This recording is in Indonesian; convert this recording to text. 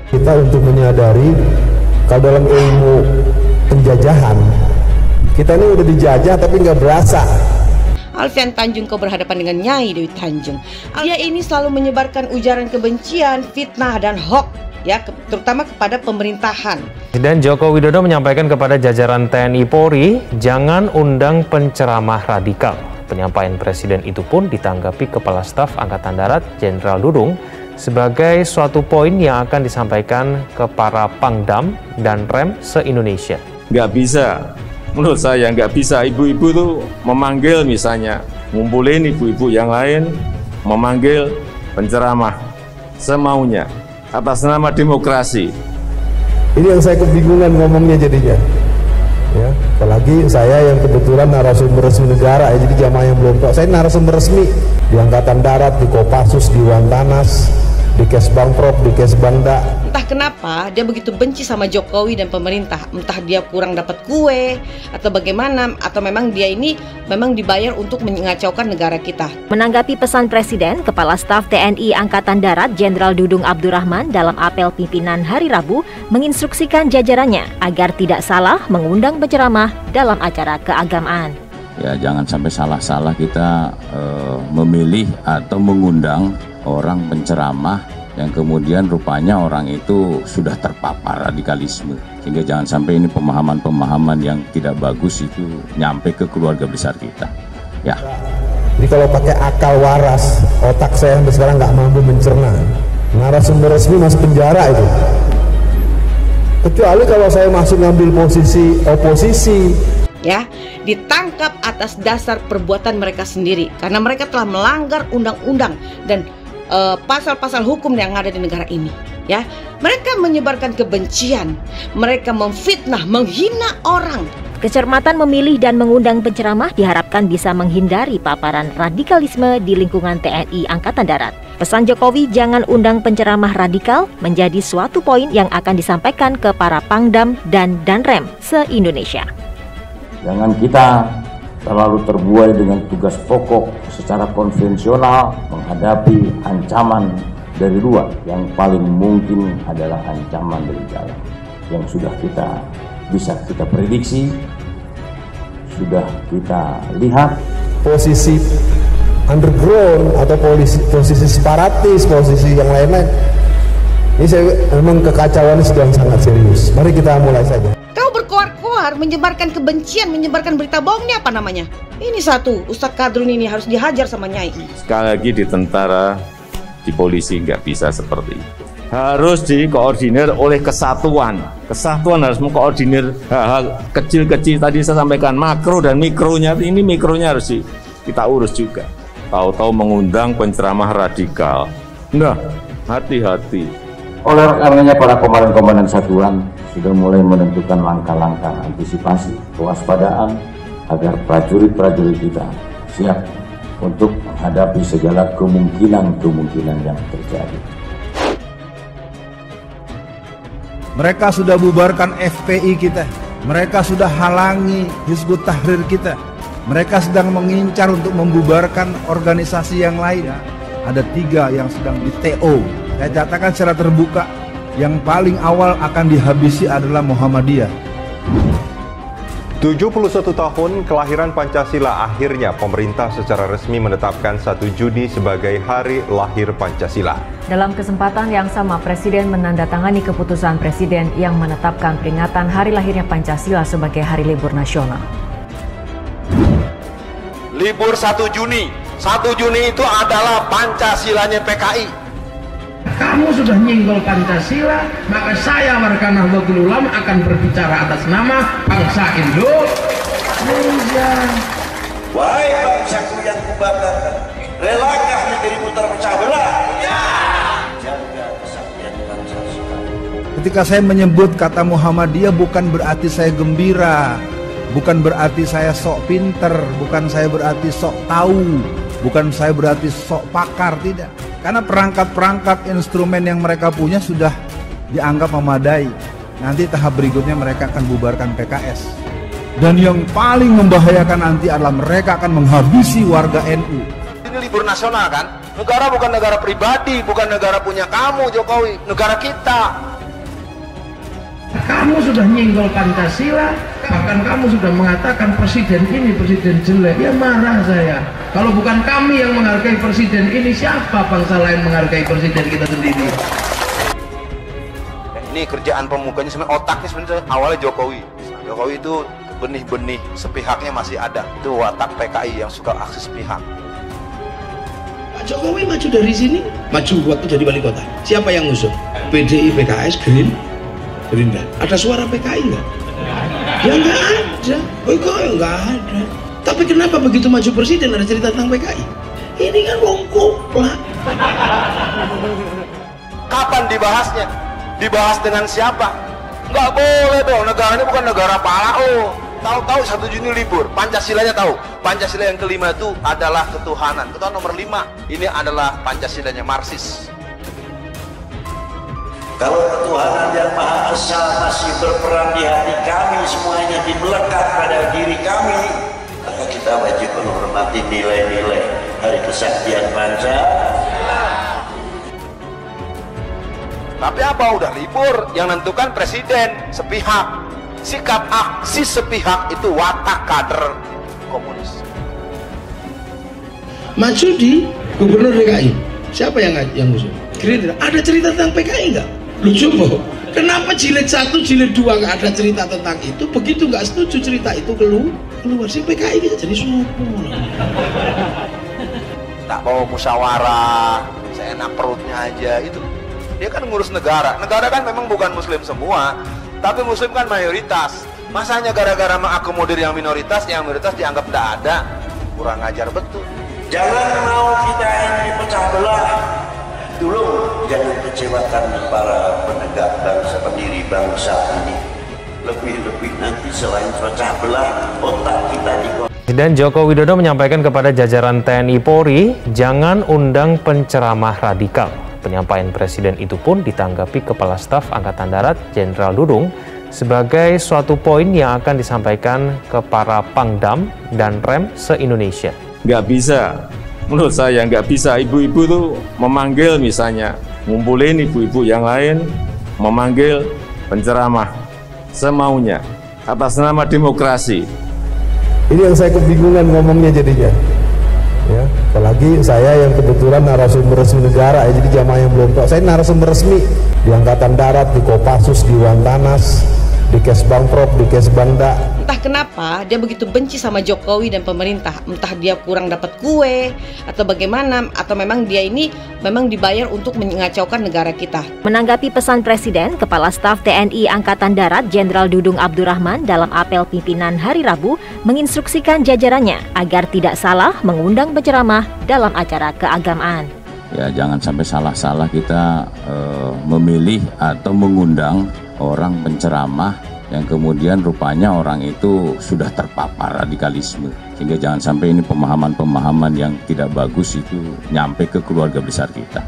Kita untuk menyadari kalau dalam ilmu penjajahan, kita ini udah dijajah tapi nggak berasa. Alfian Tanjung kau berhadapan dengan Nyai Dewi Tanjung. Dia ini selalu menyebarkan ujaran kebencian, fitnah dan hoax, ya, terutama kepada pemerintahan. Presiden Joko Widodo menyampaikan kepada jajaran TNI Polri, jangan undang penceramah radikal. Penyampaian Presiden itu pun ditanggapi Kepala Staf Angkatan Darat Jenderal Dudung sebagai suatu poin yang akan disampaikan ke para Pangdam dan Rem se-Indonesia. Nggak bisa. Menurut saya nggak bisa ibu-ibu tuh memanggil misalnya, ngumpulin ibu-ibu yang lain, memanggil penceramah semaunya atas nama demokrasi. Ini yang saya kebingungan ngomongnya jadinya. Ya, apalagi saya yang kebetulan narasumber resmi negara, ya, jadi jamaah yang belum tahu. Saya narasumber resmi di Angkatan Darat, di Kopassus, di Wantanas, di Kesbangprov, di Kesbangda. Entah kenapa dia begitu benci sama Jokowi dan pemerintah. Entah dia kurang dapat kue atau bagaimana, atau memang dia ini memang dibayar untuk mengacaukan negara kita. Menanggapi pesan Presiden, Kepala Staf TNI Angkatan Darat Jenderal Dudung Abdurrahman dalam apel pimpinan hari Rabu menginstruksikan jajarannya agar tidak salah mengundang penceramah dalam acara keagamaan. Ya, jangan sampai salah-salah kita memilih atau mengundang orang penceramah yang kemudian rupanya orang itu sudah terpapar radikalisme. Sehingga jangan sampai ini pemahaman-pemahaman yang tidak bagus itu nyampe ke keluarga besar kita. Ya. Jadi kalau pakai akal waras, otak saya sampai sekarang nggak mampu mencerna. Narasumber resmi masuk penjara itu. Kecuali kalau saya masuk ngambil posisi oposisi. Ya, ditangkap atas dasar perbuatan mereka sendiri karena mereka telah melanggar undang-undang dan pasal-pasal hukum yang ada di negara ini. Ya, mereka menyebarkan kebencian, mereka memfitnah, menghina orang. Kecermatan memilih dan mengundang penceramah diharapkan bisa menghindari paparan radikalisme di lingkungan TNI Angkatan Darat. Pesan Jokowi jangan undang penceramah radikal menjadi suatu poin yang akan disampaikan ke para Pangdam dan Danrem se-Indonesia. Jangan kita terlalu terbuai dengan tugas pokok secara konvensional menghadapi ancaman dari luar. Yang paling mungkin adalah ancaman dari dalam yang sudah bisa kita prediksi, sudah kita lihat. Posisi underground atau posisi separatis, posisi yang lain-lain, ini saya memang kekacauan sedang sangat serius. Mari kita mulai saja. Kau berkoar-koar, menyebarkan kebencian, menyebarkan berita bohongnya apa namanya? Ini satu, Ustadz Kadrun ini harus dihajar sama Nyai. Sekali lagi di tentara, di polisi nggak bisa seperti itu. Harus dikoordinir oleh kesatuan. Kesatuan harus mengkoordinir hal-hal kecil-kecil tadi saya sampaikan, makro dan mikronya. Ini mikronya harus kita urus juga. Tahu-tahu mengundang penceramah radikal. Nah, hati-hati. Oleh karenanya para komandan-komandan satuan sudah mulai menentukan langkah-langkah antisipasi kewaspadaan agar prajurit-prajurit kita siap untuk menghadapi segala kemungkinan-kemungkinan yang terjadi. Mereka sudah bubarkan FPI kita, mereka sudah halangi Hizbut Tahrir kita, mereka sedang mengincar untuk membubarkan organisasi yang lain. Ada 3 yang sedang di TO. Saya katakan secara terbuka, yang paling awal akan dihabisi adalah Muhammadiyah. 71 tahun kelahiran Pancasila, akhirnya pemerintah secara resmi menetapkan 1 Juni sebagai Hari Lahir Pancasila. Dalam kesempatan yang sama, Presiden menandatangani keputusan Presiden yang menetapkan peringatan Hari Lahirnya Pancasila sebagai Hari Libur Nasional. Libur 1 Juni. 1 Juni itu adalah Pancasilanya PKI. Kamu sudah nyinggol Pancasila, maka saya warga Nahdlatul Ulama akan berbicara atas nama bangsa Indonesia. Wahai bangsaku yang kubanggakan, relakah negerimu terpecah belah? Ya. Jaga kesaktian Pancasila. Ketika saya menyebut kata Muhammadiyah, bukan berarti saya gembira, bukan berarti saya sok pinter, bukan saya berarti sok tahu, bukan saya berarti sok pakar, tidak. Karena perangkat-perangkat instrumen yang mereka punya sudah dianggap memadai. Nanti tahap berikutnya mereka akan bubarkan PKS. Dan yang paling membahayakan nanti adalah mereka akan menghabisi warga NU. Ini libur nasional kan? Negara bukan negara pribadi, bukan negara punya kamu Jokowi, negara kita. kamu sudah nyenggol Pancasila, bahkan kamu sudah mengatakan presiden ini presiden jelek, ya marah saya. Kalau bukan kami yang menghargai presiden ini, siapa bangsa lain menghargai presiden kita sendiri? Ini kerjaan pemukanya sebenarnya, otaknya sebenarnya awalnya Jokowi. Jokowi itu benih-benih sepihaknya masih ada. Itu watak PKI yang suka aksi sepihak. Pak Jokowi maju dari sini, maju waktu jadi wali kota. Siapa yang ngusung? PDI, PKS, Gerindra. Ada suara PKI nggak? Ya nggak ada. PKI nggak ada. Tapi kenapa begitu maju presiden ada cerita tentang PKI? Ini kan wong koplak. Kapan dibahasnya? Dibahas dengan siapa? Nggak boleh dong, negara ini bukan negara pala lo. Tahu-tahu 1 Juni libur, Pancasilanya tahu. Pancasila yang kelima itu adalah ketuhanan. Ketuhanan nomor 5, ini adalah Pancasilanya Marxis. Kalau ketuhanan yang Maha Esa masih berperan di hati kami, semuanya melekat pada diri kami, maka kita wajib menghormati nilai-nilai Hari Kesaktian Pancasila. Tapi apa, udah libur, yang nentukan presiden sepihak. Sikap aksi sepihak itu watak kader komunis. Maju di gubernur DKI, siapa yang ngusung? Gerindra. Ada cerita tentang PKI nggak? Lu coba, kenapa jilid 1, jilid 2 nggak ada cerita tentang itu? Begitu nggak setuju cerita itu keluar si PKI bisa jadi suku. Tak mau musyawarah, seenak perutnya aja itu. Dia kan ngurus negara. Negara kan memang bukan muslim semua, tapi muslim kan mayoritas. Masanya gara-gara mengakomodir yang minoritas dianggap tidak ada. Kurang ajar betul. Jangan mau kita ini pecah belah. Dulu jangan kecewakan para penegak bangsa, pendiri bangsa ini. Lebih-lebih nanti selain pecah belah, otak kita Presiden Joko Widodo menyampaikan kepada jajaran TNI Polri, jangan undang penceramah radikal. Penyampaian Presiden itu pun ditanggapi Kepala Staf Angkatan Darat Jenderal Dudung sebagai suatu poin yang akan disampaikan ke para Pangdam dan Rem se-Indonesia. Nggak bisa, menurut saya nggak bisa ibu-ibu tuh memanggil misalnya, ngumpulin ibu-ibu yang lain, memanggil penceramah semaunya atas nama demokrasi. Ini yang saya kebingungan ngomongnya jadinya. Ya, apalagi saya yang kebetulan narasumber resmi negara, ya, jadi jamaah yang belum tahu, saya narasumber resmi di Angkatan Darat, di Kopassus, di Wantanas, di Kesbangprop, di Kesbangda. Entah kenapa dia begitu benci sama Jokowi dan pemerintah, entah dia kurang dapat kue atau bagaimana, atau memang dia ini memang dibayar untuk mengacaukan negara kita. Menanggapi pesan Presiden, Kepala Staf TNI Angkatan Darat Jenderal Dudung Abdurrahman dalam apel pimpinan hari Rabu menginstruksikan jajarannya agar tidak salah mengundang penceramah dalam acara keagamaan. Ya, jangan sampai salah-salah kita memilih atau mengundang orang penceramah yang kemudian rupanya orang itu sudah terpapar radikalisme. Sehingga jangan sampai ini pemahaman-pemahaman yang tidak bagus itu nyampe ke keluarga besar kita.